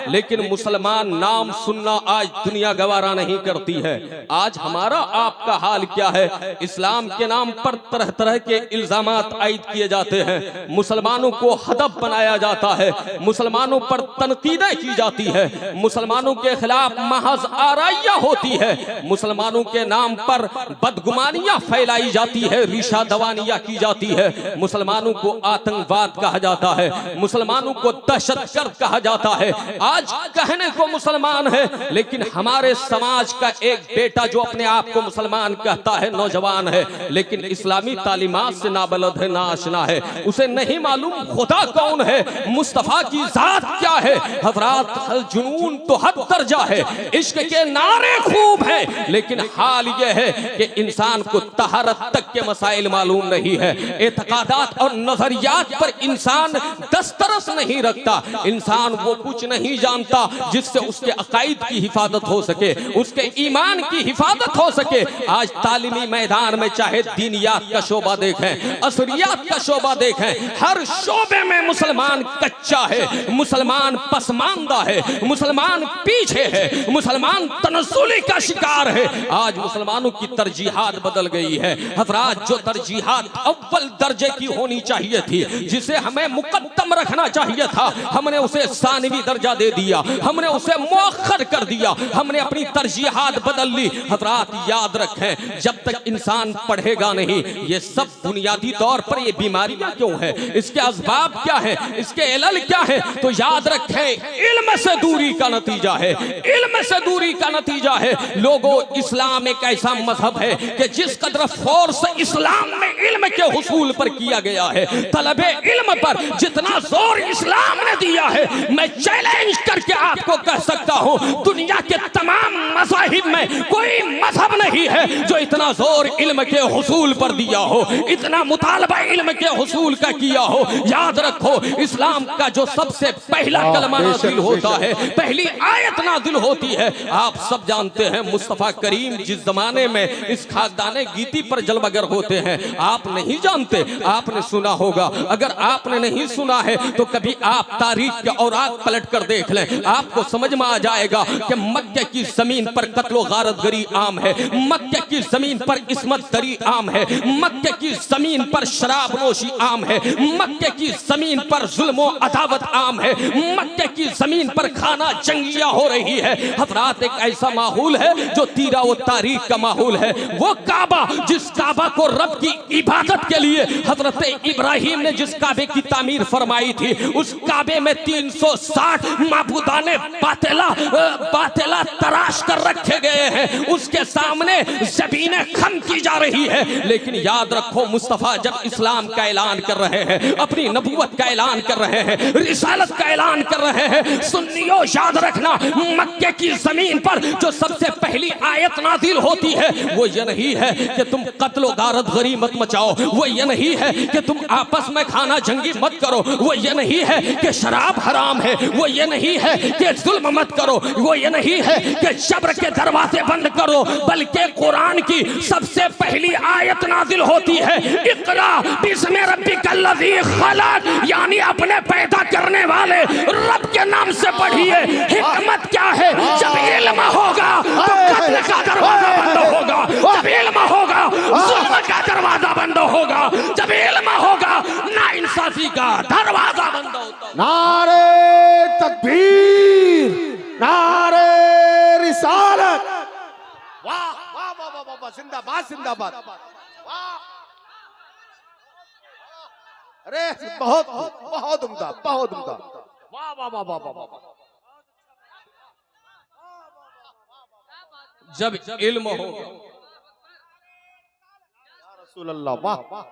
लेकिन मुसलमान नाम सुनना आज दुनिया गवारा नहीं करती है। आज हमारा आपका हाल क्या है? इस्लाम के नाम पर तरह तरह के इल्जामात आयद किए जाते हैं, मुसलमानों को हदफ बनाया जाता है, मुसलमानों पर तनकीदें की जाती है, मुसलमानों के खिलाफ महज आराइयां होती है, मुसलमानों के नाम पर बदगुमानियां फैलाई जाती है, रिशा दवानियां की जाती है, मुसलमानों को आतंकवाद कहा जाता है, मुसलमानों को दहशतगर्द कहा जाता है। आज कहने को मुसलमान है, लेकिन हमारे समाज का एक बेटा जो अपने आप को मुसलमान कहता है, नौजवान है, लेकिन इस्लामी तालीमात से नाबलद है, नाआशना है, उसे नहीं मालूम खुदा कौन है, मुस्तफा की जात क्या है। हजरात, जुनून तो हद दर्जा है, इश्क के नारे खूब है, लेकिन हाल यह है कि इंसान को तहरत तक के मसाइल मालूम नहीं है। एतकादात और नजरियात पर इंसान दस्तरस नहीं रखता, इंसान वो कुछ नहीं जानता जिससे उसके अकाइद की हिफाजत हो सके, उसके ईमान की हिफाजत हो सके। आज तालीमी मैदान में चाहे दीनियात का शोबा देखें, असरियात का शोबा देखें, हर शोबे में मुसलमान कच्चा है, मुसलमान पसमानदा है, मुसलमान पीछे है, मुसलमान तनस्सुली का शिकार है। आज मुसलमानों की तरजीहात बदल गई है। हजरात, जो तरजीहात अव्वल दर्जे की होनी चाहिए थी, जिसे हमें मुकद्दम रखना चाहिए था, हमने उसे सानवी दर्जा दे दिया, हमने उसे मुअख्खर कर दिया, हमने अपनी तरजीहात बदल ली। हजरात, याद रखें, जब तक इंसान पढ़ेगा नहीं, ये सब बुनियादी तौर पर ये बीमारियां क्यों है, इसके असबाब क्या है, इसके इलल क्या है, तो याद रखें, इल्म से दूरी का नतीजा है, इल्म से दूरी का नतीजा है। लोगों, इस्लाम एक ऐसा मजहब है कि जिस कदर फोर्स इस्लाम में इल्म के हुसूल पर किया गया है, तलबे इल्म पर जितना जोर इस्लाम ने दिया है, मैं चैलेंज करके आपको कह सकता हूं, दुनिया के तमाम मज़ाहिब में कोई मजहब नहीं है जो इतना जोर इल्म के हुसूल पर दिया हो, इतना मुतालबा इल्म के हुसूल का किया हो। याद रखो, इस्लाम का जो सबसे पहला कलमा नाज़िल होता है, पहली आयत नाज़िल होती है, आप सब जानते हैं, मुस्तफ़ा करीम जिस जमाने में इस खाकदाने गीती पर जलवागर होते हैं, आप नहीं जानते, आपने सुना होगा। अगर आपने नहीं सुना है तो कभी आप तारीख के औराक पलट कर देख लें, आपको समझ में आ जाएगा कि मक्के की जमीन पर कत्लो गारतगरी आम है, मक्के की जमीन पर इस्मत दरी आम है, मक्के की जमीन पर शराब नोशी आम है, मक्के की जमीन पर जुल्म अदावत आम है, मक्के की जमीन पर खाना जंगियां हो रही है। हजरात, एक ऐसा माहौल है जो तीरा व तारीख का माहौल है। वो काबा, जिस काबा को रब की इबादत के लिए हजरत इब्राहिम ने जिस काबे की तामीर फरमाई थी, उस काबे में 360 माबूदाने बातिला तराश कर रखे गए हैं, उसके सामने ज़मीनें खम की जा रही है। लेकिन याद रखो, मुस्तफ़ा जब इस्लाम का ऐलान कर रहे हैं, अपनी नबूवत का ऐलान कर रहे हैं, रिसालत का ऐलान कर रहे हैं, सुन्नियों याद रखना, मक्के की जमीन पर जो सबसे पहली आयत नाज़िल होती है, वो ये नहीं है कि तुम कत्लो गारत गरी मत मचाओ, वो ये नहीं है कि तुम आपस में खाना जंगी मत करो, वो ये नहीं है कि शराब हराम है, वो ये नहीं है कि जुल्म मत करो, वो ये नहीं है कि जबर के दरवाजे बंद करो, बल्कि कुरान की सबसे पहली आयत नाजिल होती है, इक़रा बिस्मि रब्बिकल्लज़ी खलक़, यानी अपने पैदा करने वाले रब के नाम से पढ़िए। हिकमत क्या है? जब इल्म होगा तो कत्ल का दरवाजा बंद होगा, जब इल्म होगा जुल्म का दरवाजा बंद होगा, जब इल्म होगा नाइंसाफी का दरवाजा बंद होगा। नारे तकबीर, नारे रिसालत, वाह वाह वाह वाह वाह, जिंदाबाद जिंदाबाद, वाह, अरे बहुत बहुत उम्दा, बहुत उम्दा, वाह वाह वाह वाह वाह। जब इल्म होगा, या रसूल अल्लाह, वाह,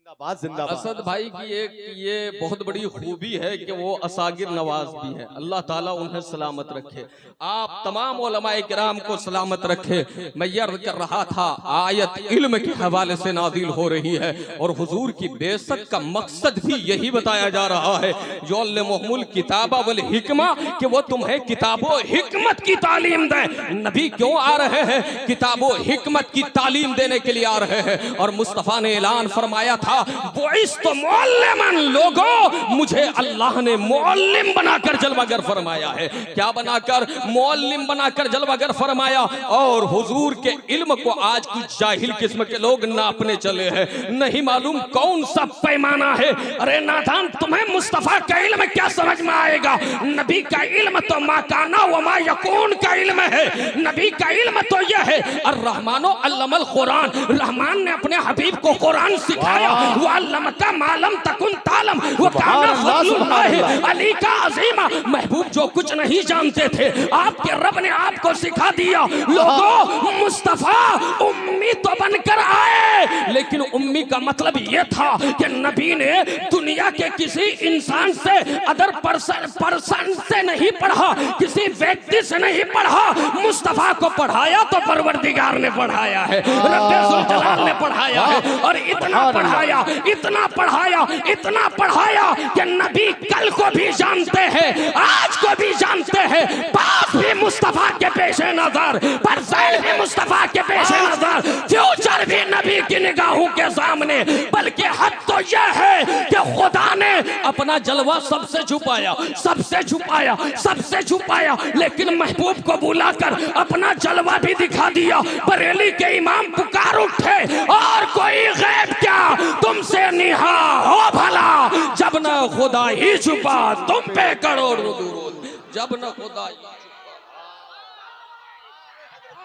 जिंदाबाद जिंदाबाद। असद भाई की एक ये बहुत बड़ी खूबी है कि वो असागिर नवाज भी है। अल्लाह ताला उन्हें सलामत रखे, आप तमाम उलमाए किराम को सलामत रखे। मैं ये अर्ज कर रहा था, आयत इल्म के हवाले से नाजिल हो रही है और हुजूर की बेइज्जत का मकसद भी यही बताया जा रहा है, युअल्लिमुहुमुल किताबा वल हिकमा, कि वो तुम्हें किताबो हिकमत की तालीम दे। नबी क्यों आ रहे हैं? किताबो हिकमत की तालीम देने के लिए आ रहे हैं। और मुस्तफा ने ऐलान फरमाया था, बुइस्तु मुअल्लिमन, लोगों मुझे अल्लाह ने मुअल्लिम बनाकर जलवागर फरमाया है। क्या बनाकर? मुअल्लिम बनाकर जलवागर फरमाया। और हुजूर के इल्म को आज कुछ जाहिल किस्म के लोग नापने चले हैं, नहीं मालूम कौन सा पैमाना है। अरे नादान, तुम्हें मुस्तफा का इल्म क्या समझ में आएगा? नबी का इल्म तो मा काना व मा यकून का इल्म है। नबी का इल्म तो यह है, अर्रहमानो अल्लमल कुरान, रहमान ने अपने हबीब को कुरान सिखाया। वो अल्लमका मालम तकुन तालम, वो काना फज़लुल्लाह अली का अज़ीमा। महबूब जो कुछ नहीं जानते थे, आपके रब ने आपको सिखा दिया। लोगों, मुस्तफा उम्मी तो बनकर आए, लेकिन उम्मी का मतलब यह था कि नबी ने दुनिया के किसी इंसान से, अदर पर्सन से नहीं पढ़ा, किसी व्यक्ति से नहीं पढ़ा। मुस्तफा को पढ़ाया तो परवरदिगार ने पढ़ाया है, रब्बे ज़ुल जलाल ने पढ़ाया है। और इतना पढ़ाया, इतना पढ़ाया, इतना पढ़ाया कि नबी कल को भी जानते हैं, आज को भी जानते हैं, पास भी मुस्तफा के पेशे नजर, परसेंट भी मुस्तफा के पेशे नजर, फ्यूचर भी नबी की निगाहों के सामने। बल्कि हद तो यह है कि खुदा ने अपना जलवा सबसे छुपाया, सबसे छुपाया, सबसे छुपाया, लेकिन महबूब को बुलाकर अपना जलवा भी दिखा दिया। बरेली के इमाम पुकार उठे, और कोई गैब क्या तुमसे निहा हो भला, जब न खुदा ही छुपा तुम पे करोड़ दुरूद, जब न खुदा ही छुपा।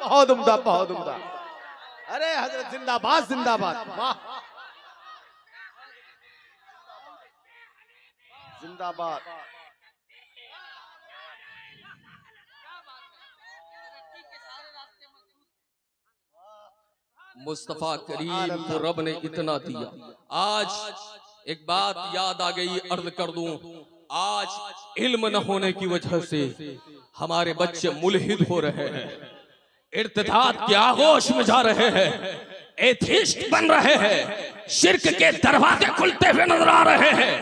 बहुत उम्दा, बहुत उम्दा। अरे हजरत जिंदाबाद जिंदाबाद, वाह जिंदाबाद। मुस्तफा करीम को रब ने इतना दिया। आज एक बात याद आ गई, अर्ज कर दूं, आज इल्म न होने की वजह से हमारे बच्चे मुल्हिद हो रहे हैं, इर्तिदाद के आगोश में जा रहे हैं, एथिस्ट बन रहे हैं, शिर्क के दरवाजे खुलते हुए नजर आ रहे हैं,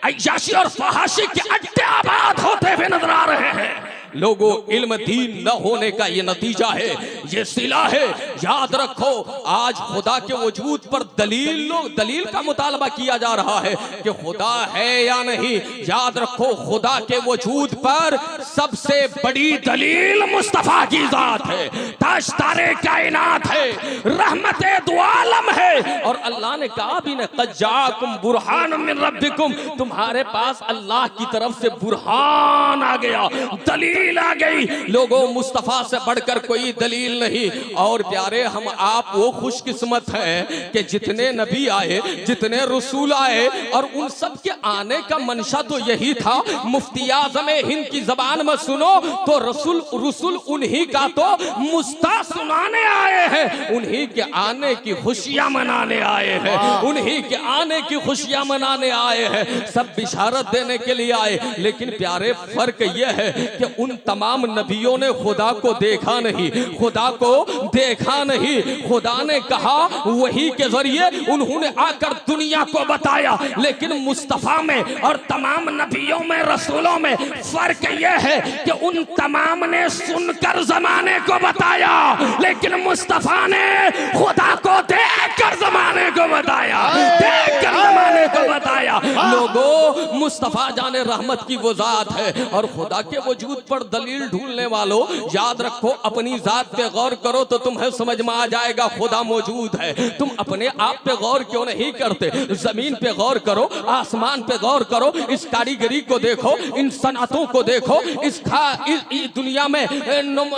अय्याशी और फहाशी के अड्डे आबाद होते हुए नजर आ रहे हैं। लोगों, इल्म दीन न होने का ये नतीजा है, ये सिला है। याद रखो, आज खुदा के वजूद पर दलील का मुतालबा किया जा रहा है कि खुदा है या नहीं। याद रखो, खुदा के वजूद पर सबसे बड़ी दलील मुस्तफा की जात है, ताशतारे कायनात है, रहमते दो आलम है। और अल्लाह ने कहा भी न, क़द जाअकुम बुरहानुम मिन रब्बिकुम, तुम्हारे पास अल्लाह की तरफ से बुरहान आ गया, दलील आ गई। लोगों, मुस्तफा से बढ़कर कोई दलील नहीं। और प्यारे, हम आप वो खुशकिस्मत हैं कि जितने नबी आए, जितने रसूल आए, और उन सब के आने का मंशा तो यही था। मुफ्ती आज़म हिंद की जबान में सुनो तो रसूल उन्हीं का तो मुस्ता सुनाने आए हैं, उन्हीं के आने की खुशियां मनाने आए हैं, उन्हीं के आने की खुशियां मनाने आए हैं, सब बिशारत देने के लिए आए। लेकिन प्यारे, फर्क यह है कि उन तमाम नबियों ने खुदा को देखा नहीं, खुदा को देखा नहीं। खुदा ने कहा, वही के जरिए उन्होंने आकर दुनिया को बताया। लेकिन मुस्तफा में और तमाम नबियों में, रसूलों में फर्क यह है कि उन तमाम ने सुनकर जमाने को बताया, लेकिन मुस्तफा ने खुदा को देखकर जमाने को बताया, देखकर जमाने को बताया। लोगों, मुस्तफा जाने रहमत की वो जात है। और खुदा के वजूद पर दलील ढूंढने वालों, याद रखो, अपनी जात पे गौर करो तो तुम्हें समझ में आ जाएगा खुदा मौजूद है। तुम अपने आप पे गौर क्यों नहीं करते? जमीन पे गौर करो, आसमान पे गौर करो, इस कारीगरी को देखो, इन सनातों को देखो, इस दुनिया में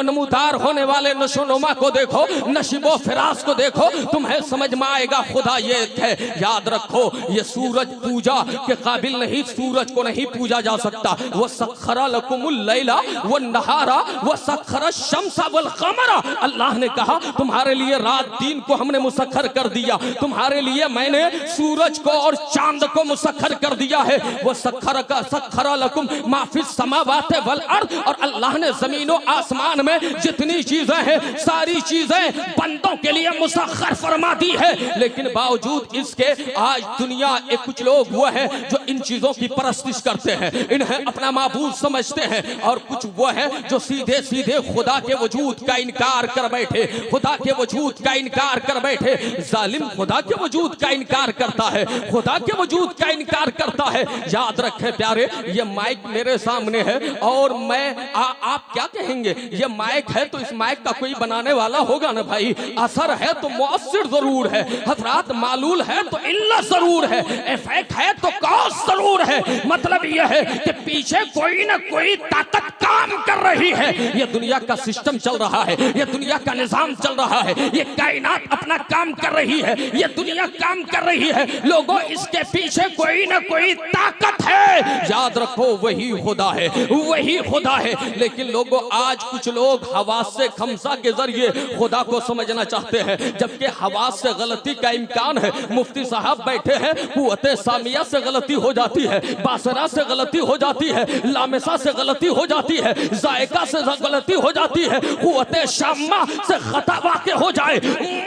नमूदार होने वाले नशोनुमा को देखो, नशीबो फिरास को देखो, तुम्हें समझ में आएगा खुदा ये है। याद रखो, ये सूरज पूजा पूजा के काबिल नहीं, सूरज को नहीं पूजा जा सकता। वो सखरा लकुमुल लैला व नहारा व सखरा शम्सा वल कमरा, अल्लाह ने कहा तुम्हारे लिए रात दिन को हमने मुसख्खर कर दिया, तुम्हारे लिए मैंने सूरज को और चांद को मुसख्खर कर दिया है। वो सखरा लकुम माफिस समावात वल अर्द, और अल्लाह ने जमीनों आसमान में जितनी चीजें हैं सारी चीजें बंदों के लिए मुसख्खर फरमा दी है। लेकिन बावजूद इसके आज दुनिया एक कुछ लोग वो हैं जो इन चीजों की परस्तिश करते हैं, इन्हें अपना माबूद समझते हैं, और कुछ वो हैं जो सीधे सीधे खुदा के वजूद का इनकार कर बैठे, खुदा के वजूद का इनकार कर बैठे। जालिम खुदा के वजूद का इनकार करता है, खुदा के वजूद का इनकार करता है। याद रखें प्यारे, ये माइक मेरे सामने है और मैं आप क्या कहेंगे, ये माइक है तो इस माइक का कोई बनाने वाला होगा ना भाई। असर है तो मुअस्सिर जरूर है, हजरात मालूल है तो इल्लत जरूर है, इफेक्ट है तो कॉज जरूर है। मतलब यह है कि पीछे कोई ना कोई ताकत काम कर रही है। ये दुनिया का सिस्टम चल रहा है, ये दुनिया का निजाम चल रहा है, ये कायनात अपना काम कर रही है, ये दुनिया काम कर रही है। लोगों इसके पीछे कोई ना कोई ताकत है, याद रखो वही खुदा है, वही खुदा है। लेकिन लोगों आज कुछ लोग हवास से खमसा के जरिए खुदा को समझना चाहते हैं, जबकि हवास से गलती का इम्कान है। मुफ्ती साहब बैठे हैं, कुव्वते सामिया से गलती हो जाती है, बासरा से गलती हो जाती है, लामेसा से गलती हो जाती है, जायका से गलती हो जाती है, कुव्वते शामा से खता वाक़े हो जाए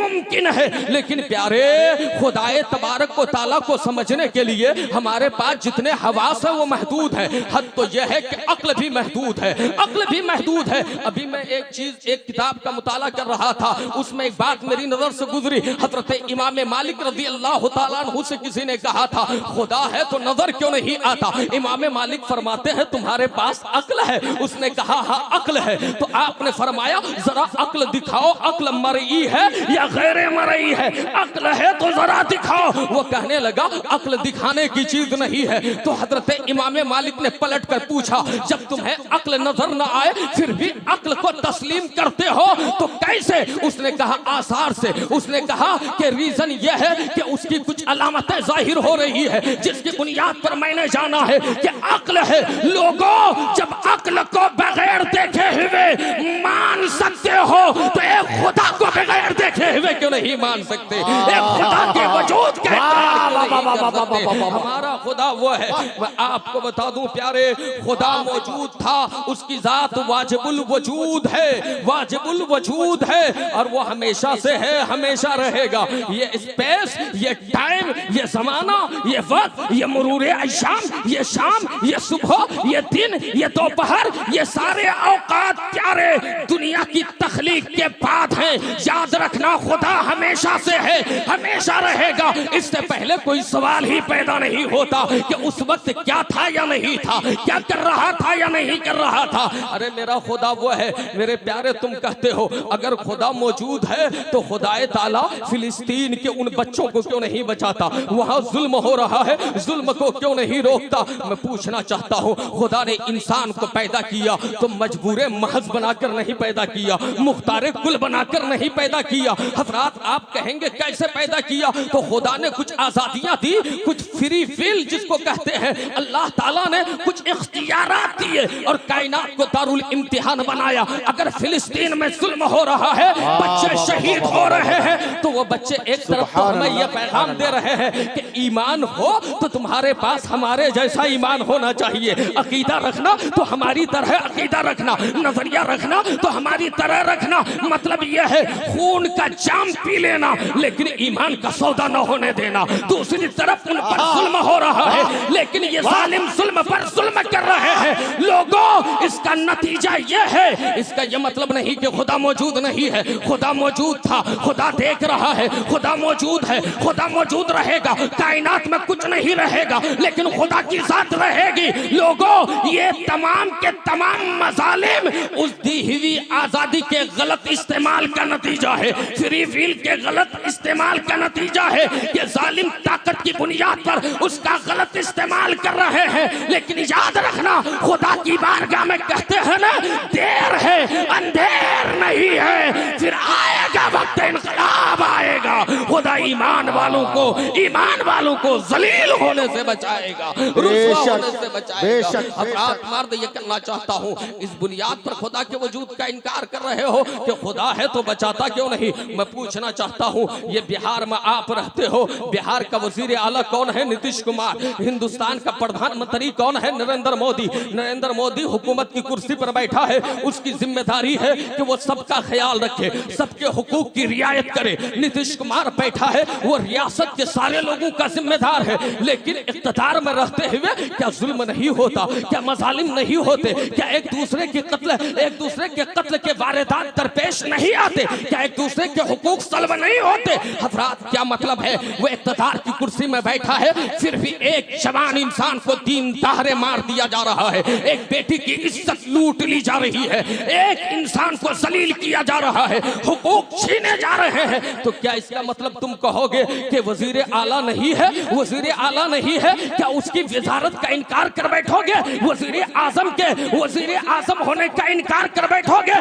मुमकिन है। लेकिन प्यारे खुदाए तबारक व तआला को समझने के लिए हमारे पास जितने हवास है वो महदूद है। हद तो यह है कि अक्ल भी महदूद है, अक्ल भी महदूद है। अभी मैं एक किताब का मुताला कर रहा था, उसमें एक बात मेरी नजर से गुजरी। हजरत इमाम मालिक रज़ी अल्लाह तआला अन्हु से किसी ने कहा था खुदा है तो नजर क्यों नहीं आता। इमाम मालिक फरमाते हैं तुम्हारे पास अक्ल है। उसने कहा हाँ अक्ल है। तो आपने फरमाया जरा अक्ल दिखाओ, अक्ल मरई है या गैर मरई है, अक्ल है तो जरा दिखाओ। वो कहने लगा अक्ल दिखाने की चीज नहीं है। तो हजरत इमाम मालिक ने पलट कर पूछा जब तुम्हें अक्ल नजर न आए फिर भी अक्ल को तस्लीम करते हो तो कैसे। उसने कहा आसार से। उसने कहा कि रीजन यह है कि उसकी कुछ अलामतें जाहिर हो रही है जिसकी बुनियाद पर मैंने जाना है कि अक्ल है। लोगों जब अक्ल को बगैर देखे हुए मान सकते हो तो एक खुदा को बगैर देखे हुए क्यों नहीं मान सकते, एक खुदा के वजूद का इकरार क्यों नहीं कर सकते। हमारा खुदा वो है। मैं आपको बता दूं प्यारे, खुदा मौजूद था, उसकी जात वाजिबुल वजूद है, वाजिबुल वजूद है और वो हमेशा से है, हमेशा रहेगा। ये स्पेस, ये टाइम, ये जमाना, ये वक्त, ये मरूर अय्याम, ये शाम, ये सुबह, ये दिन, ये दोपहर, ये सारे औकात प्यारे दुनिया की तख्लीक के बाद हैं। याद रखना खुदा हमेशा से है, हमेशा रहेगा। इससे पहले कोई सवाल ही पैदा नहीं होता कि उस वक्त क्या था या नहीं था, क्या कर रहा था या नहीं कर रहा था। अरे मेरा खुदा वो है। मेरे प्यारे तुम कहते हो अगर खुदा मौजूद है तो खुदाए ताला फिलिस्तीन के उन बच्चों को क्यों नहीं बचाता, वहां जुल्म हो रहा है, जुल्म को क्यों नहीं रोकता। मैं पूछना चाहता हूँ खुदा ने इंसान को पैदा किया तो मजबूरे महज बनाकर नहीं पैदा किया, मुख्तारे कुल बनाकर नहीं पैदा किया। हजरात आप कहेंगे कैसे पैदा किया, तो खुदा ने कुछ आजादियां दी, कुछ फ्री विल जिसको कहते हैं, अल्लाह ताला ने कुछ इख्तियारात दिए और कायनात को दारुल इम्तिहान बनाया। अगर फिलिस्तीन में जुल्म हो रहा है, बच्चे शहीद हो रहे हैं, तो वो बच्चे एक तरफ तो हमें यह पैगाम दे रहे हैं कि ईमान हो तो तुम्हारे पास हमारे जैसा ईमान होना चाहिए, अकीदा रखना तो हमारी तरह अकीदा रखना, नजरिया रखना तो हमारी तरह रखना। मतलब यह है खून का जाम पी लेना लेकिन ईमान का सौदा न होने देना। दूसरी तरफ उन पर जुल्म हो रहा है लेकिन ये जालिम जुल्म पर जुल्म कर रहे हैं। लोगों इसका नतीजा यह है, इसका यह मतलब नहीं कि खुदा मौजूद नहीं है, खुदा मौजूद था, खुदा देख रहा है, खुदा मौजूद है, खुदा मौजूद रहेगा। कायनात में कुछ नहीं रहेगा लेकिन खुदा की जात रहेगी। लोगों ये तमाम के तमाम मजालिम उस दी हुई आजादी के गलत इस्तेमाल का नतीजा है, फ्री विल के गलत इस्तेमाल का नतीजा है। ये जालिम ताकत की बुनियाद पर उसका गलत इस्तेमाल कर रहे हैं। लेकिन याद रखना खुदा की बारगाह में कहते हैं ना देर है अंधेर नहीं है, फिर आएगा वक्त इनकलाब आएगा। खुदा ईमान वालों को जलील होने से बचाएगा, रुसवा होने से बचाएगा। हजरात मर्द ये कहना चाहता हूँ, इस बुनियाद पर खुदा के वजूद का इनकार कर रहे हो कि खुदा है तो बचाता क्यों नहीं। मैं पूछना चाहता हूँ, ये बिहार में आप रहते हो, बिहार का वजीर आला कौन है? नीतीश कुमार। हिंदुस्तान का प्रधानमंत्री कौन है? नरेंद्र मोदी। नरेंद्र मोदी हुकूमत की कुर्सी पर बैठा है, उसकी जिम्मेदारी है कि वो सबका ख्याल रखे, सबके हुकूक की रियायत करे। नीतीश कुमार बैठा है, वो रियासत के सारे लोगों का जिम्मेदार है, लेकिन इख्तियार में रहते हुए क्या जुल्म नहीं होता? क्या मजालिम नहीं होते? क्या एक दूसरे के कत्ल के वारदात दरपेश नहीं आते? क्या एक दूसरे के हुकूक सल्ब नहीं होते? हजरात क्या मतलब है? वो इख्तियार की कुर्सी में बैठा है, फिर भी एक जवान इंसान को 3 दहाड़े मार दिया जा रहा है, एक बेटी की इज्जत लूट ली जा रही है, एक इंसान को जलील किया जा रहा है, हुकूक छीने जा रहे हैं। तो क्या इसका मतलब तुम कहोगे कि वजीर आला नहीं है? वजीर आला नहीं है, क्या उसकी वजारत का इनकार कर बैठोगे? वजीर आजम होने का इनकार कर बैठोगे?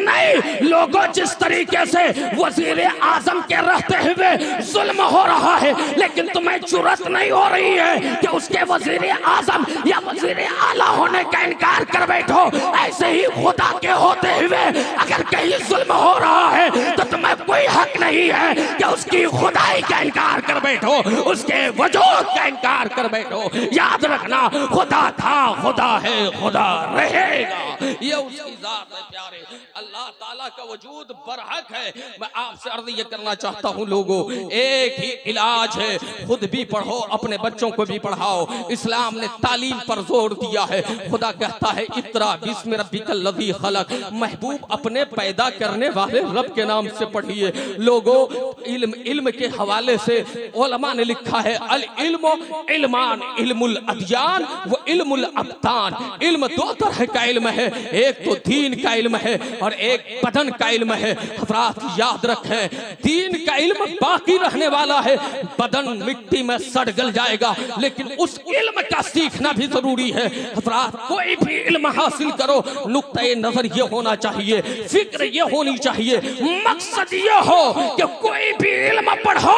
नहीं लोगों, जिस तरीके से वजीर आजम के रहते हुए जुल्म हो रहा है, लेकिन तुम्हें जुर्रत नहीं हो रही है कि उसके वजीर आजम या वजीर आला होने का इनकार कर बैठो। ऐसे ही खुदा के होते हुए अगर कहीं जुल्म हो रहा है तो तुम्हें कोई हक नहीं है कि उसकी खुदाई का इनकार कर बैठो, उसके वजूद का इनकार कर बैठो। याद रखना, खुदा था, खुदा है, खुदा रहेगा, ये उसकी जात है। प्यारे, अल्लाह ताला का वजूद बरहक है। मैं आपसे अर्ज ये करना चाहता हूँ लोगों, एक ही इलाज है, खुद भी पढ़ो, अपने बच्चों को भी पढ़ाओ। इस्लाम ने तालीम पर जोर दिया है। खुदा कहता है इक़रा बिस्मि रब्बिकल लज़ी खलक, महबूब अपने पैदा करने वाले रब के नाम से पढ़िए। लोगों, इल्म के हवाले से उलमा ने लिखा है, अल इल्मु इल्मान, इल्मुल अदयान व इल्मुल अब्दान। इल्म 2 तरह का इल्म है, एक तो दीन का इल्म है और एक बदन का इल्म है। हजरात याद रखें, दीन का इल्म बाकी रहने वाला है, बदन मिट्टी में सड़ गल जाएगा, लेकिन उस इल्म का सीखना भी जरूरी है। हजरात कोई भी इल्म हासिल करो, नुक्ते नजर ये होना चाहिए, फिक्र ये होनी चाहिए, मकसद ये हो कि कोई भी इल्म पढ़ो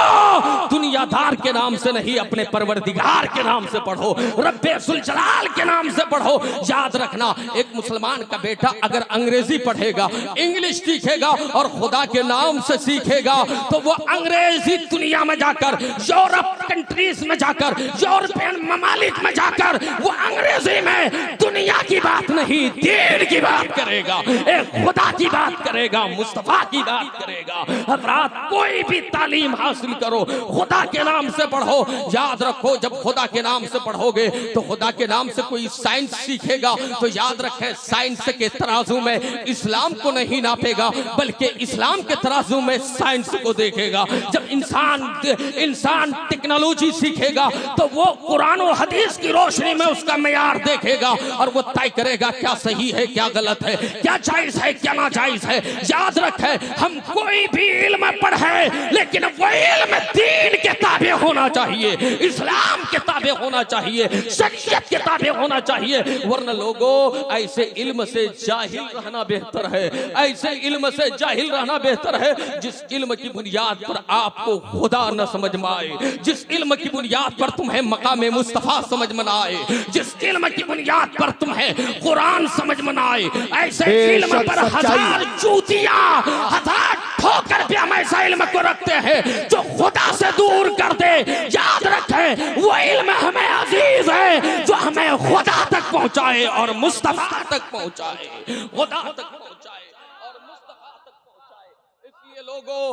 दुनियादार के नाम से नहीं, अपने परवरदिगार के नाम से पढ़ो, रब्बे जुल जलाल के नाम से पढ़ो। याद रखना, एक मुसलमान का बेटा अगर अंग्रेजी पढ़ेगा, इंग्लिश सीखेगा और खुदा के नाम से सीखेगा, तो वो अंग्रेजी दुनिया में जाकर, यूरोप कंट्रीज में जाकर, यूरोपियन ममालिक में जाकर वो अंग्रेजी में दुनिया की बात नहीं, दीन की बात करेगा, एक खुदा की बात करेगा, मुस्तफा की बात करेगा। हजरात कोई भी तालीम हासिल करो, खुदा के नाम से पढ़ो। याद रखो, जब खुदा के नाम से पढ़ोगे तो खुदा के नाम से कोई साइंस सीखेगा तो याद रखें, साइंस के तराजू में इस्लाम को नहीं नापेगा, बल्कि इस्लाम के तराजू में साइंस को देखेगा। जब इंसान टेक्नोलॉजी सीखेगा तो वो कुरान और हदीस की रोशनी में उसका मेयार देखेगा और वो तय करेगा क्या सही है, क्या गलत है, क्या जायज है, क्या नाजायज है। याद रखें, हम कोई भी इल्म पढ़े, लेकिन वो इल्म दीन के ताबे होना चाहिए, इस्लाम के ताबे होना चाहिए, शरीयत के ताबे होना चाहिए। वरना लोगों, ऐसे इल्म से जाहिल रहना बेहतर है, ऐसे इल्म से जाहिल रहना बेहतर है जिस इल्म की बुनियाद पर आपको खुदा न समझ में आए, जिस इल्म की बुनियाद पर तुम्हें मकाम मुस्तफा समझ में आए, जिस इल्म की बुनियाद पर तुम्हें कुरान समझ में आए। ऐसे इल्म पर हजार जूतियां, हजार ठोकर भी हम ऐसा इल्म को रखते हैं जो खुदा से दूर कर दे। याद रखें, वो इल्म हमें अजीज है जो हमें खुदा तक पहुंचाए और मुस्तफा तक पहुंचाए, खुदा तक पहुंचाए और मुस्तफा तक पहुंचाए। इसलिए लोगों,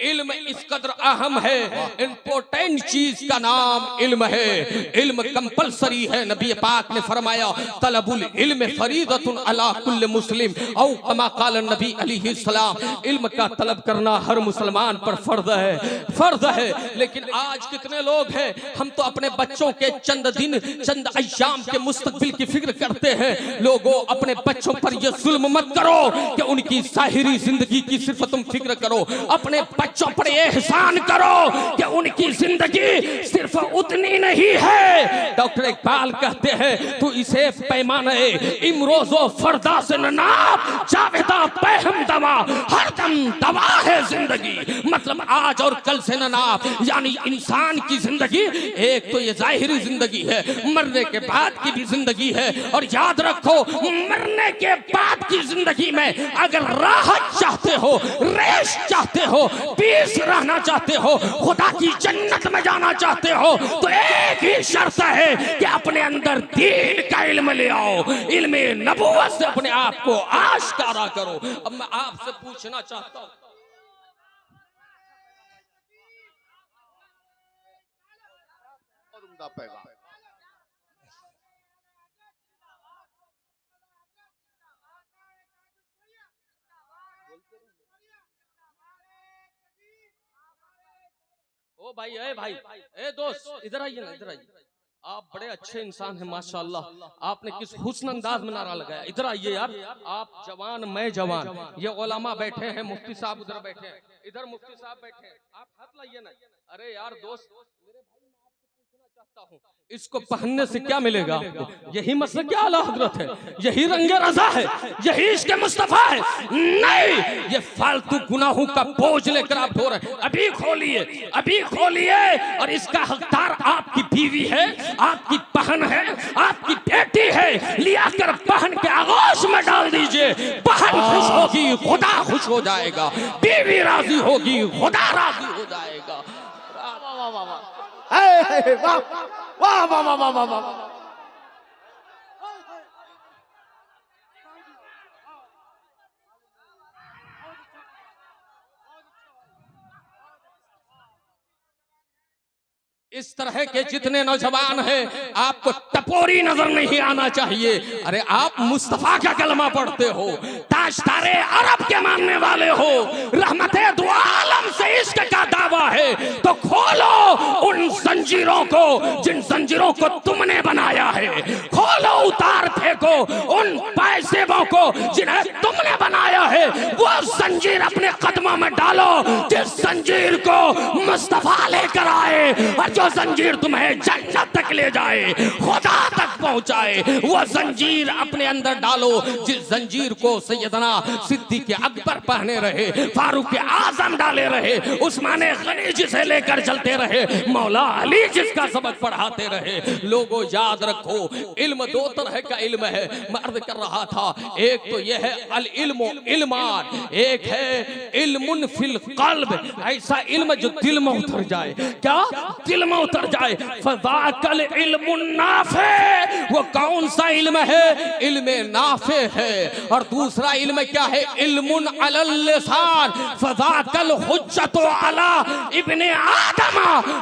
इल्म इस कदर अहम है, इंपॉर्टेंट चीज का नाम इल्म है। इल्म कंपलसरी है। नबी पाक ने फरमाया, तलबुल इल्म फरीदतुन अला कुल्ल मुस्लिम औ कमा क़ाल नबी अलैहि सलाम। इल्म का तलब करना हर मुसलमान पर फर्ज है। लेकिन आज कितने लोग हैं, हम तो अपने बच्चों के चंद दिन, चंद अय्याम के मुस्तकबिल की फिक्र करते हैं। लोगों, अपने बच्चों पर यह जुल्म मत करो कि उनकी ज़ाहिरी जिंदगी की सिर्फ तुम फिक्र करो, अपने बच्चों पर एहसान करो कि उनकी जिंदगी सिर्फ उतनी नहीं है। डॉक्टर इकबाल कहते हैं तू इसे पैमाने इमरोजो फरदा से न नाप, जावेदा पैहम दवा, हर दम दवा है जिंदगी। मतलब आज और कल से न नाप, यानी इंसान की जिंदगी एक तो ये जाहिरी जिंदगी है, मरने के बाद की भी जिंदगी है। और याद रखो, मरने के बाद की जिंदगी में अगर राहत चाहते हो, रेश चाहते हो, पीस रहना चाहते हो, खुदा की जन्नत में जाना चाहते हो, तो एक ही शर्त है कि अपने अंदर दीन का इल्म ले आओ, इल्म नबूवत से अपने आप को आश्कारा करो। अब मैं आपसे पूछना चाहता हूं, पैगाम ओ भाई, ए दोस्त, इधर आइए ना, इधर आइए। आप बड़े अच्छे इंसान हैं माशाल्लाह। आपने किस हुस्न अंदाज में नारा लगाया। इधर आइए यार, आप जवान मैं जवान, ये उलमा बैठे हैं, मुफ्ती साहब उधर बैठे हैं, इधर मुफ्ती साहब बैठे हैं, आप हाथ लाइए ना। अरे यार दोस्त, मेरे भाई मैं आपसे पूछना चाहता हूँ, इसको पहनने से क्या मिलेगा आपको? यही मसला क्या आला हजरत है, यही रंगे रजा है, यही इश्क मुस्तफा है? नहीं, ये फालतू गुनाहों का बोझ लेकर आप ढो रहे हैं। अभी खोलिए, अभी खोलिए, और इसका हकदार आपकी बीवी है, आपकी बहन है, आपकी बेटी है। लिया कर बहन के आगोश में डाल दीजिए। बहन खुश होगी, खुदा खुश हो जाएगा। बीवी राजी होगी, खुदा राजी हो जाएगा। वाह वाह वाह वाह वाह वाह। इस तरह के जितने नौजवान हैं, आपको टपोरी नजर नहीं आना चाहिए। अरे आप मुस्तफा का कलमा पढ़ते हो, ताजदारे अरब के मानने वाले हो, रहमते दो आलम से इश्क का दावा है, तो खोलो उन जंजीरों को जिन जंजीरों को तुमने बनाया है। खोलो, उतार फेंको उन पैसेबों को जिन्हें तुमने बनाया है। वो जंजीर अपने कदमों में डालो जिस जंजीर को मुस्तफा लेकर आए, और जो जंजीर तुम्हें जन्नत तक ले जाए, खुदा तक पहुंचाए। वो जंजीर अपने अंदर डालो जिस जंजीर को सैयदना सिद्दीक़ अकबर पहने रहे, फारूक आजम डाले रहे, उस्मान गनी जिसे लेकर चलते रहे, मौला अली जिसका सबक पढ़ाते रहे। लोगों याद रखो, इल्म दो तरह का इल्म है, मर्द कर रहा था। एक तो यह है अल इल्मो इल्मान, एक है इल्मुन फिल क़ल्ब, ऐसा इल्म जो दिल में उतर जाए। क्या दिल में उतर जाए? फज़ाकल इल्मुन नाफ़े, वो कौन सा इल्म है? इल्म नाफ़े है। और दूसरा इल्म क्या है? इल्मुन अलल लिसान, फज़ाकल हुज्जतु अला इब्ने आदम,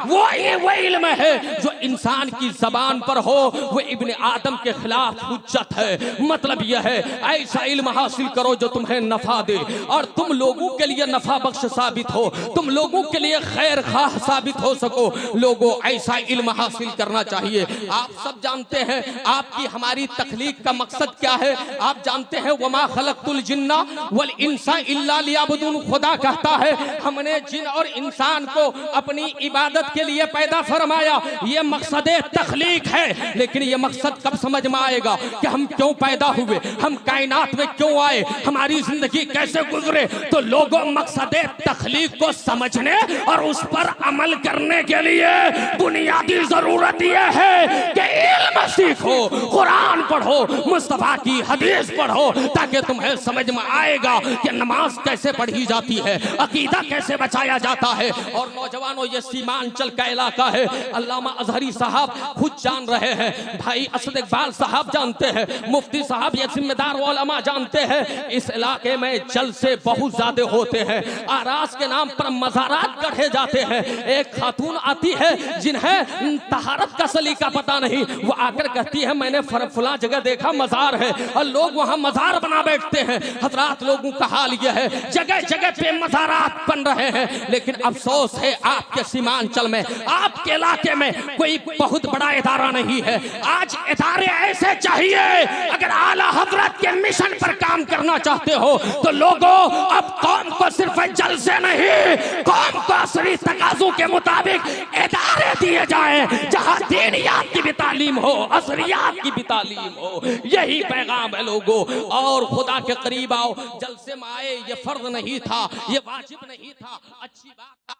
वो इल्म है जो इंसान की जबान पर हो, वो इब्ने आदम के खिलाफ हुज्जत है। मतलब यह है, ऐसा इल्म हासिल करो जो तुम्हें नफा दे और तुम लोगों के लिए नफा बख्श साबित हो, तुम लोगों के लिए खैर खाह साबित हो सको। लोगों ऐसा इल्म हासिल करना चाहिए। आप सब जानते हैं आपकी हमारी तख्लीक का मकसद क्या है। आप जानते हैं वमा खलक़तुल जिन्ना वल इंसा इल्ला लियअबुदून, खुदा कहता है हमने जिन और इंसान को अपनी इबादत के लिए पैदा फरमाया। ये मकसद तख्लीक है, लेकिन ये मकसद कब समझ में आएगा कि हम क्यों पैदा हुए, हम कायनात में क्यों आए, हमारी जिंदगी कैसे गुजरे? तो लोगों मकसद तख्लीक को समझने और उस पर अमल करने के लिए बुनियादी जरूरत यह है कि इल्म सीखो, कुरान पढ़ो, मुस्तफा की हदीस पढ़ो, ताकि तुम्हें समझ में आएगा कि नमाज कैसे पढ़ी जाती है, अकीदा कैसे बचाया जाता है। और नौजवानों, ये सीमांचल का इलाका है, अल्लामा अजहरी साहब खुद जान रहे हैं, भाई असद इकबाल साहब जानते हैं, मुफ्ती साहब, ये जिम्मेदार उलमा जानते हैं। इस इलाके में जलसे बहुत ज्यादा होते हैं। आरास के नाम नाम पर मज़ारात गढ़े जाते हैं। एक खातून आती है जिन्हें तहारत का सलीका पता नहीं, वो आकर कहती है मैंने फलां जगह देखा मज़ार है, और लोग वहां मज़ार बना बैठते हैं। हजरात, लोगों का हाल यह है, जगह जगह पे मज़ारात बन रहे हैं। लेकिन अफसोस है आपके सीमांचल में, आपके इलाके में कोई बहुत बड़ा इदारा नहीं है। आज इदारे ऐसे चाहिए, अगर आला हजरत के मिशन पर काम करना चाहते हो तो लोगों, अब कौम को सिर्फ जलसे नहीं, कौम को असली तकाज़ों के मुताबिक इदारे दिए जाएं, जहां दीनियात की भी तालीम हो, असलियात की भी तालीम हो। यही पैगाम है लोगों। और खुदा के करीब आओ, जलसे में आए, ये फर्ज नहीं था, ये वाजिब नहीं था, अच्छी बात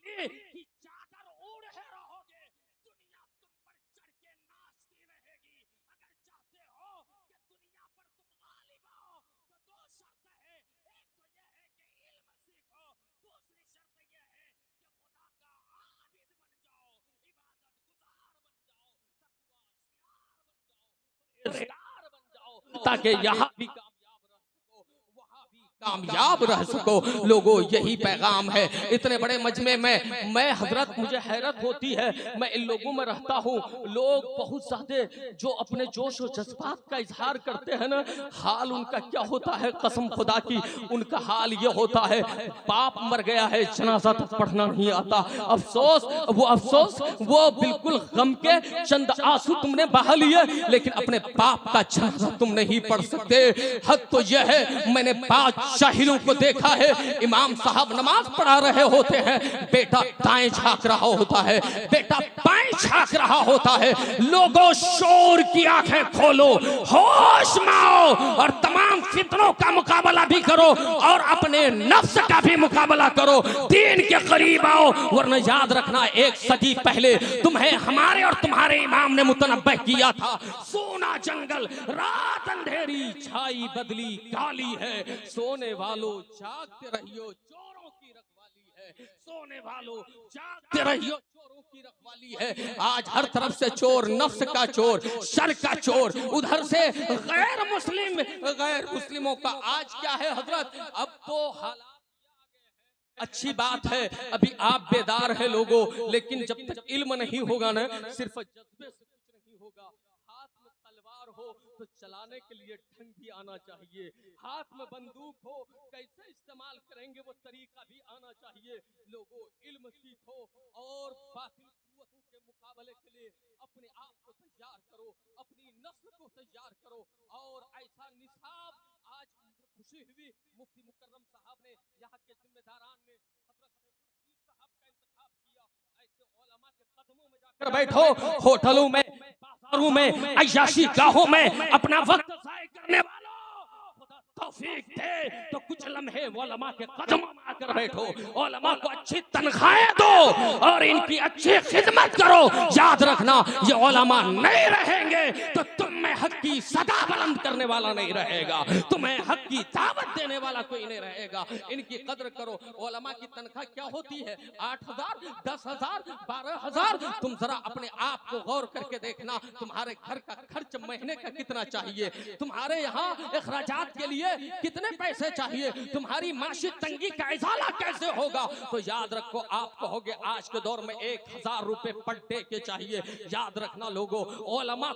की चादर ओढ़े रहोगे, दुनिया तुम पर चढ़ के नाचती रहेगी। अगर चाहते हो कि दुनिया पर तुम गालिब हो तो दो शर्त है, एक तो यह है कि इल्म सीखो, दूसरी शर्त यह है कि खुदा का आबिद बन जाओ, इबादत गुजार बन जाओ, तकवा शियार बन जाओ, परहेजगार बन जाओ, ताकि यहाँ भी कामयाब रह सको। लोगों, यही पैगाम है। इतने बड़े मजमे में मैं हजरत, मुझे हैरत होती है, मैं इन लोगों में रहता हूँ, लोग बहुत ज्यादा जो अपने जोश और जज्बात का इजहार करते हैं ना, हाल उनका क्या होता है कसम खुदा की, उनका हाल ये होता है, बाप मर गया है, जनाजा तक पढ़ना नहीं आता। अफसोस, वो बिल्कुल गम के चंद आंसू तुमने बहा लिए, लेकिन अपने बाप का जनाजा तुम नहीं पढ़ सकते। हद तो यह है, मैंने 5 शाहिरों को देखा है, इमाम साहब नमाज पढ़ा रहे होते हैं, बेटा दाएं झांक रहा होता है, बेटा बाएं झांक रहा होता है। लोगों, शोर की आंखें खोलो, होश में आओ, और तमाम फितनों का मुकाबला भी करो, और अपने नफ्स का भी मुकाबला करो, दीन के करीब आओ। वरना याद रखना, एक सदी पहले तुम्हें हमारे और तुम्हारे इमाम ने मुतनब्बह किया था, सोना जंगल, रात अंधेरी, छाई बदली काली है, सोने वालों जागते रहियो, चोरों की रखवाली है, सोने वालों जागते रहियो, चोरों की रखवाली है। आज हर तरफ से चोर, नफ्स का चोर, शर का चोर, उधर से गैर मुस्लिमों का आज क्या है हजरत, अब तो हालात अच्छी बात है, अभी आप बेदार है लोगों, लेकिन जब तक इल्म नहीं होगा ना, सिर्फ जज्बे से कुछ नहीं होगा। हाथ में तलवार हो तो चलाने के लिए ढंग भी आना चाहिए, हाथ में बंदूक हो कैसे इस्तेमाल करेंगे वो तरीका भी आना चाहिए। लोगों, इल्म सीखो और बातिल कुव्वतों के मुकाबले के लिए अपने आप को तैयार करो, अपनी नस्ल को तैयार करो, और ऐसा निसाब आज खुशी हुई, मुफ्ती मुकर्रम साहब ने यहाँ के जिम्मेदारान ने हजरत शेखुल साहब का इंतखाब किया। ऐसे उलमा के कदमों में जाकर बैठो, होटलों में, बाजारों में, अय्याशी गाहों में अपना वक्त ज़ाय करने वालों, खुदा तौफीक दे तो कुछ लम्हे उलमा के कदमों में आकर बैठो, उलमा को अच्छी तनख्वाहें दो और इनकी अच्छी खिदमत करो। याद रखना, ये उलमा नहीं रहेंगे तो तुम में हक की सदा बुलंद करने वाला नहीं रहेगा, तुम्हें हक की दावत देने वाला कोई नहीं रहेगा। इनकी कदर करो। उलमा की तनख्वाह क्या होती है? 8,000, 10,000, 12,000। तुम जरा अपने आप को गौर करके देखना, तुम्हारे घर का खर्च महीने का कितना चाहिए, तुम्हारे यहाँ अखराजात के लिए कितने पैसे चाहिए, तुम्हारी माशी तंगी का इजाला कैसे होगा। तो याद रखो, आप कहोगे आज के दौर में 1,000 रुपए पर डे के चाहिए। याद रखना लोगों, उलमा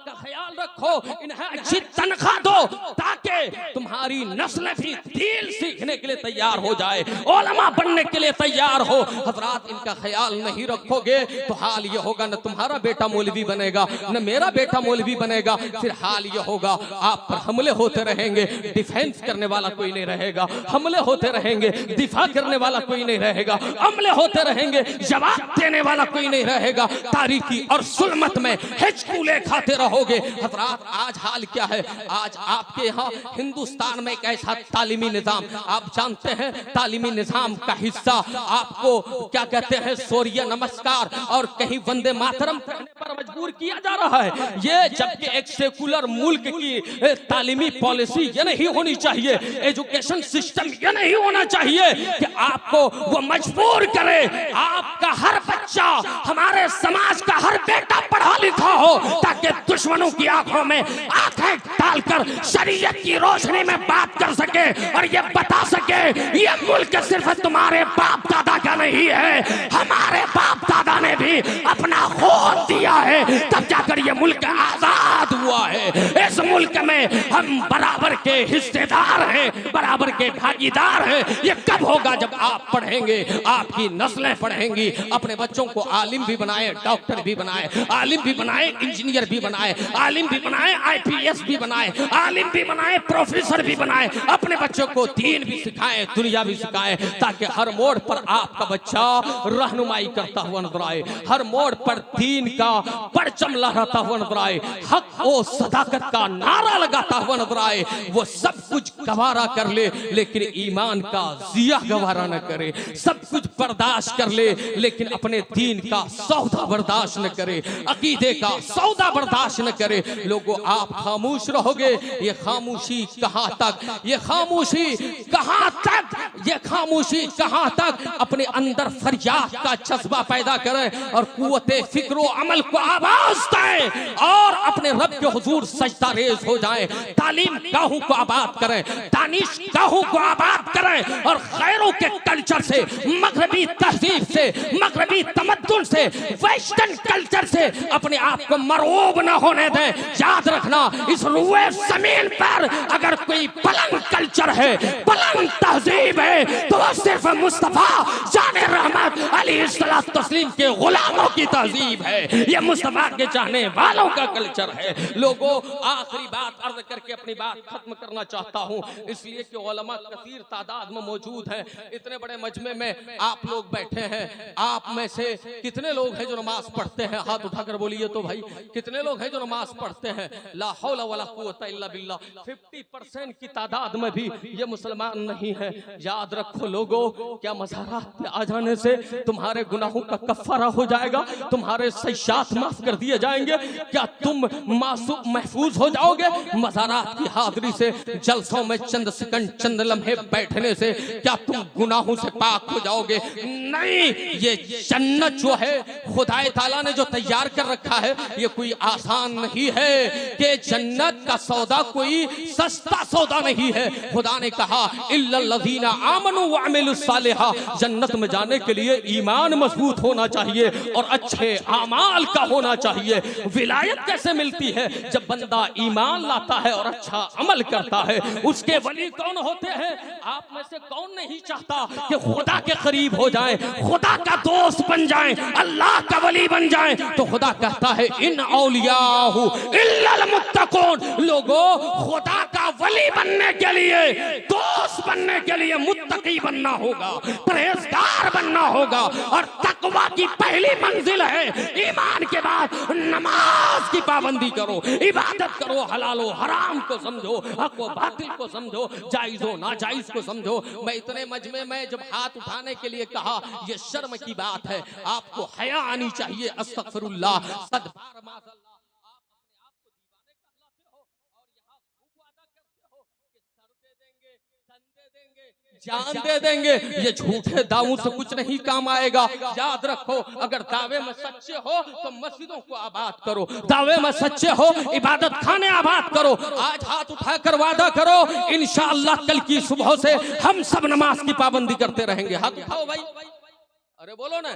का ख्याल रखो, इन्हें अच्छी तनख्वाह दो ताकि तुम्हारी नस्ल भी दीन सीखने के लिए तैयार हो जाए, उलमा बनने के लिए तैयार हो। हजरात, इनका ख्याल नहीं रखोगे तो हाल ये होगा, न तुम्हारा बेटा मौलवी बनेगा, न मेरा बेटा मौलवी बनेगा। फिर हाल ये होगा, आप पर हमले होते रहेंगे, डिफेंस करने वाला कोई नहीं रहेगा, हमले होते रहेंगे, दिफा करने वाला कोई नहीं रहेगा, हमले होते रहेंगे, जवाब देने वाला कोई नहीं रहेगा। तारीकी और सुलमत में हिचकुले खाते रहो। रहोगे। हजरात आज हाल क्या है, आज आपके यहाँ हिंदुस्तान में एक ऐसा तालीमी निजाम, आप जानते हैं तालीमी निजाम का हिस्सा आपको क्या कहते हैं, सूर्य नमस्कार और कहीं वंदे मातरम करने पर मजबूर किया जा रहा है। ये जबकि एक सेकुलर मुल्क की तालीमी पॉलिसी ये नहीं होनी चाहिए, एजुकेशन सिस्टम ये नहीं होना चाहिए कि आपको वो मजबूर करे आपका हर बच्चा, हमारे समाज का हर बेटा पढ़ा लिखा हो, ताकि दुश्मनों की आंखों में आंखें डालकर शरीयत की रोशनी में बात कर सके और ये बता सके ये मुल्क सिर्फ तुम्हारे बाप दादा का नहीं है, हमारे बाप दादा ने भी अपना खून दिया है, तब जाकर ये मुल्क आजाद हुआ है। इस मुल्क में हम बराबर के हिस्सेदार हैं, बराबर के भागीदार हैं। ये कब होगा, जब आप पढ़ेंगे, आपकी नस्लें पढ़ेंगी। अपने बच्चों को आलिम भी बनाए, डॉक्टर भी बनाए, आलिम भी बनाए, इंजीनियर भी बनाए, आलिम भी बनाए, IPS भी बनाए, आलिम भी बनाए, प्रोफेसर भी बनाए। अपने बच्चों को दीन भी सिखाएं, दुनिया भी सिखाएं, ताकि हर मोड़ पर आपका बच्चा रहनुमाई करता हुआ नजर आए, हर मोड़ पर दीन का परचम लहराता हुआ नजर आए, हक और सदाकत का नारा लगाता हुआ नजर आए। वो सब कुछ गवारा कर ले लेकिन ईमान का जिया गवारा न करे, सब कुछ बर्दाश्त कर ले लेकिन अपने दीन का सौदा बर्दाश्त न करे, अकीदे का सौदा बर्दाश्त न करे। लोगों आप खामोश रहोगे, ये खामोशी कहां तक, ये खामोशी कहां तक, ये खामोशी कहां तक अपने अंदर फरियाद का जज्बा पैदा करें और कुव्वते फिक्र अमल को आवाज दें और अपने रब के हुजूर सजदा रेज हो जाएं। तालीम गाहों को आबाद करें, दानिश गाहों को आबाद करें और खैरों के कल्चर से, मगरबी तहजीब से, मगरबी तमद्दुन से, वेस्टर्न कल्चर से अपने आप को मरऊब न होने दें। याद रखना, इस रुए जमीन पर अगर कोई पलंग कल्चर है, पलंग तहजीब है, तो वह सिर्फ मुस्तफा जाने रहमत अलैहिस्सलात तस्लीम के गुलामों की तहजीब है, ये मुस्तफा के चाहने वालों का कल्चर है। लोगों आखिरी बात अर्ज करके अपनी बात खत्म करना चाहता हूँ, इसलिए कि उलमा कसीर तादाद में मौजूद हैं। इतने बड़े मजमे में आप लोग बैठे हैं, आप में से कितने लोग हैं जो नमाज पढ़ते हैं? हाथ उठाकर बोलिए तो भाई, कितने लोग हैं जो नमाज पढ़ते हैं? ला हौला वला कुव्वता इल्ला बिल्लाह। 50% की तादाद में भी ये मुसलमान नहीं है। याद रखो लोगों, क्या मज़ारात पे आ जाने से तुम्हारे गुनाहों का कफ़ारा हो जाएगा? तुम्हारे सय्यात माफ कर दिए जाएंगे? क्या तुम मासूम महफूज हो जाओगे? मज़ारात की हाज़िरी से, जलसों में चंद सेकंड, चंद लम्हे बैठने से क्या तुम गुनाहों से पाक हो जाओगे? नहीं, ये जन्नत जो है खुदाए ताला ने जो तैयार कर रखा है, ये कोई आसान नहीं है कि जन्नत का सौदा कोई सस्ता सौदा नहीं है। खुदा ने कहा इल्लल्लज़ीना आमनू व अमिलुस सालिहा, जन्नत में जाने के लिए ईमान मजबूत होना चाहिए और अच्छे आमाल का होना चाहिए। विलायत कैसे मिलती है? जब बंदा ईमान लाता है और अच्छा अमल करता है। उसके वली कौन होते हैं? आप में से कौन नहीं चाहता कि खुदा के करीब हो जाए, खुदा का दोस्त बन जाए, अल्लाह का वली बन जाए? तो खुदा कहता है इन औलियाहु इल्लल मुत्तकून। लोगों, खुदा का वली बनने के लिए, दोस्त बनने के लिए मुत्तकी बनना होगा, परहेजगार बनना होगा। और तकवा की पहली मंजिल है ईमान के बाद नमाज की पाबंदी करो, इबादत करो, हलालो हराम को समझो, हक व बातिल को समझो, जायज़ो नाजायज को समझो। मैं इतने मजमे में जब हाथ उठाने के लिए कहा, ये शर्म की बात है, आपको हया आनी चाहिए। अस्तगफिरुल्लाह, सदबार माज़ल्लाह। जान दे देंगे, ये झूठे दावों से कुछ नहीं काम आएगा। याद रखो, अगर दावे में सच्चे हो तो मस्जिदों को आबाद करो, दावे में सच्चे हो इबादत खाने आबाद करो। आज हाथ उठाकर वादा करो, इंशाअल्लाह कल की सुबह से हम सब नमाज की पाबंदी करते रहेंगे। हाथ उठाओ भाई, अरे बोलो ना।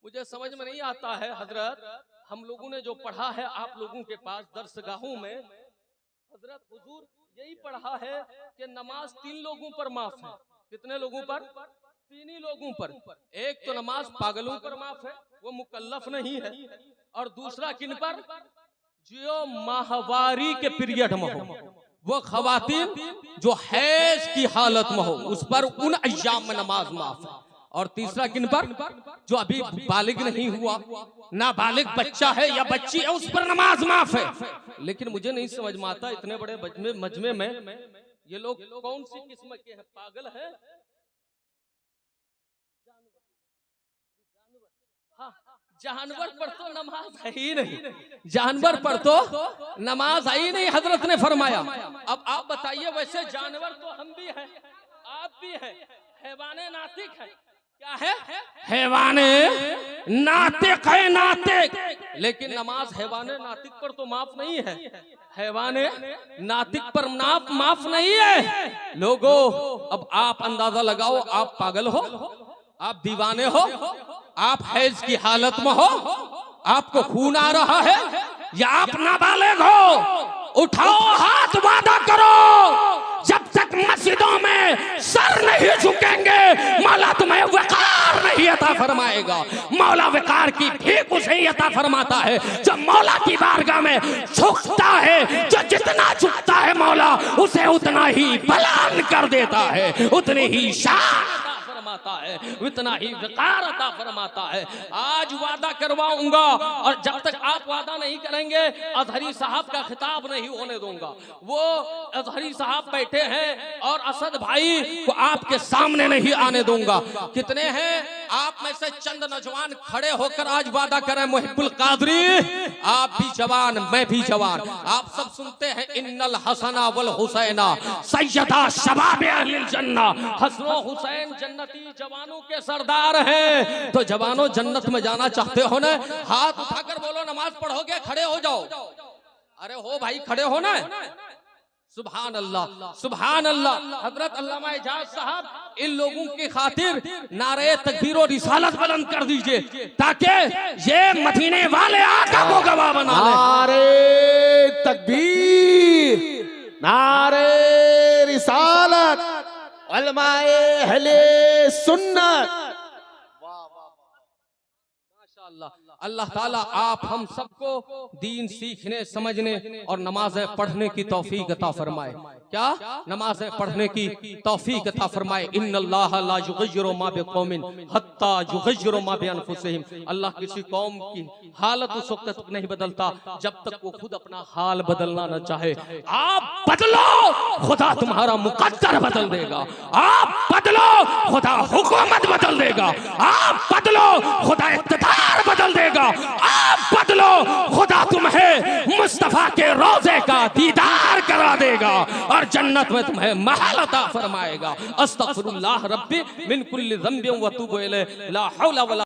मुझे समझ में नहीं आता है हजरत, हम लोगों ने जो पढ़ा है आप लोगों के पास दरसगाहों में, हजरत हुजूर यही पढ़ा है कि नमाज 3 लोगों पर माफ है। कितने लोगों पर? 3 ही लोगों पर। एक तो नमाज पागलों पर माफ है, वो मुकल्लफ नहीं है। और दूसरा किन पर? जो माहवारी के पीरियड में हो, वो खवातीन जो हैज की हालत में हो, उस पर उन अय्याम में नमाज माफ है। और तीसरा किन पर? जो अभी बालिग नहीं हुआ, ना बालिग बच्चा है या बच्ची है, उस पर नमाज माफ है। लेकिन मुझे नहीं समझ में आता इतने बड़े मजमे में ये लोग कौन सी किस्म के हैं, पागल है? हाँ, जानवर पर तो नमाज है ही नहीं, जानवर पर तो नमाज है ही नहीं, हजरत ने फरमाया। अब आप बताइए, वैसे जानवर तो हम भी हैं, आप भी हैं, हैवाने नातिक है, क्या है? हैवाने नातिक है, नातिक। लेकिन नमाज हैवाने नातिक पर तो माफ नहीं है, हैवाने नातिक पर माफ नहीं है। लोगों, अब आप अंदाजा लगाओ, आप पागल हो, आप दीवाने हो, आप हैज की हालत में हो, आपको खून आ रहा है, या आप नाबालिग हो? उठाओ हाथ, वादा करो, जब तक मस्जिदों में सर नहीं झुकेंगे मौला तुम्हें वकार नहीं अता फरमाएगा। मौला वकार की भीख उसे ही अता फरमाता है जो मौला की बारगाह में झुकता है। जो जितना झुकता है मौला उसे उतना ही बुलंद कर देता है, उतनी ही शान फरमाता है, उतना ही वकार अता फरमाता है। आज वादा करवाऊंगा, और जब तक आप वादा नहीं करेंगे अजहरी साहब का खिताब नहीं होने दूंगा। वो अजहरी साहब बैठे हैं और असद भाई को आपके सामने नहीं आने दूंगा। कितने हैं आप में से चंद नौजवान खड़े होकर आज वादा करें, मुहिब्बुल कादरी आप भी जवान, मैं भी जवान। आप सब सुनते हैं, इन्नल हसना वल हुसैना सैयदा शबाब अहलिल जन्ना। हसन हुसैन जन्नती जवानों के सरदार हैं। तो जवानों, जन्नत में जाना चाहते हो ना, हाथ उठाकर बोलो नमाज पढ़ोगे, खड़े हो जाओ। अरे हो भाई, खड़े हो ना। सुभान अल्लाह, सुभान अल्लाह। हजरत अल्लामा एजाज साहब इन लोगों की खातिर नारे तकबीर और रिसालत बुलंद कर दीजिए, ताकि ये मदीने वाले आका को गवाह बना ले। नारे तकबीर, नारे रिसालत, उलमाए अहले सुन्नत। माशाअल्लाह, अल्लाह ताला आप हम सबको दीन सीखने, समझने और नमाज़ें पढ़ने की तौफीक अता फरमाए। क्या? नमाज़ें पढ़ने की तौफीक अता फरमाए। इन्नल्लाह ला युग़य्यिरु मा बिक़ौमिन हत्ता युग़य्यिरु मा बिअनफुसिहिम। अल्लाह किसी कौम की हालत उस वक्त तक नहीं बदलता जब तक वो खुद अपना हाल बदलना न चाहे। आप बदलो, खुदा तुम्हारा मुक़द्दर बदल देगा। आप बदलो, खुदा हुकूमत बदल देगा। आप बदलो, खुदा इक़्तिदार बदल देगा। आप बदलो, खुदा तुम्हें मुस्तफा के रोजे का दीदार करा देगा और जन्नत में तुम्हें महल अता फरमाएगा। अस्तगफिरुल्लाह रब्बी मिन कुल्ली ज़ंबिन व अतूबु इलैह। ला हौला वला